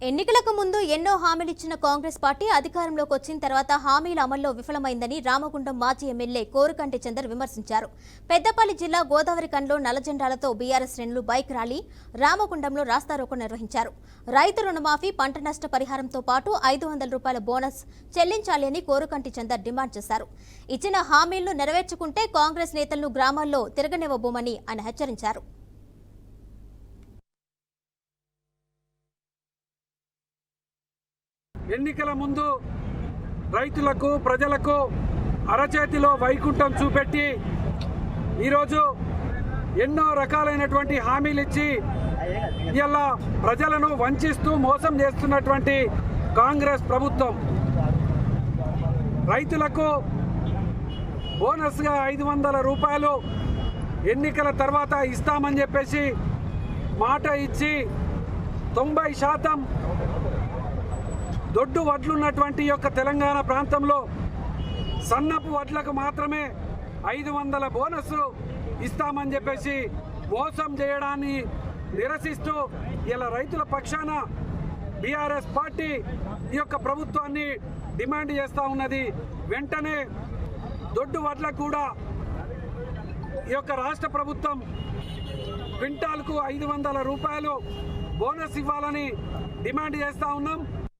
ఎన్నికలకు ముందు ఎన్నో హామీలు ఇచ్చిన కాంగ్రెస్ పార్టీ అధికారంలోకి వచ్చిన తర్వాత హామీల అమల్లో విఫలమైందని రామగుండం మాజీ ఎమ్మెల్యే కోరుకంటి చందర్ విమర్శించారు. పెద్దపల్లి జిల్లా గోదావరిఖండ్లో నల్లజెండాలతో బీఆర్ఎస్ శ్రేణులు బైక్ ర్యాలీ, రామగుండంలో రాస్తారోకో నిర్వహించారు. రైతు రుణమాఫీ, పంట నష్ట పరిహారంతో పాటు 500 రూపాయల బోనస్ చెల్లించాలి అని కోరుకంటి చందర్ డిమాండ్ చేశారు. ఇచ్చిన హామీలను నెరవేర్చుకుంటే కాంగ్రెస్ నేతలను గ్రామాల్లో తిరగనివ్వబోమని ఆయన హెచ్చరించారు. ఎన్నికల ముందు రైతులకు ప్రజలకు అరచేతిలో వైకుంఠం చూపెట్టి ఈరోజు ఎన్నో రకాలైనటువంటి హామీలు ఇచ్చి ఇలా ప్రజలను వంచిస్తూ మోసం చేస్తున్నటువంటి కాంగ్రెస్ ప్రభుత్వం రైతులకు బోనస్గా 500 రూపాయలు ఎన్నికల తర్వాత ఇస్తామని చెప్పేసి మాట ఇచ్చి 90% దొడ్డు వడ్లున్నటువంటి యొక్క తెలంగాణ ప్రాంతంలో సన్నపు వడ్లకు మాత్రమే 500 బోనస్ ఇస్తామని చెప్పేసి మోసం చేయడాన్ని నిరసిస్తూ ఇలా రైతుల పక్షాన బీఆర్ఎస్ పార్టీ ఈ యొక్క ప్రభుత్వాన్ని డిమాండ్ చేస్తూ ఉన్నది. వెంటనే దొడ్డు వడ్లకు కూడా ఈ యొక్క రాష్ట్ర ప్రభుత్వం క్వింటాల్కు 500 రూపాయలు బోనస్ ఇవ్వాలని డిమాండ్ చేస్తూ ఉన్నాం.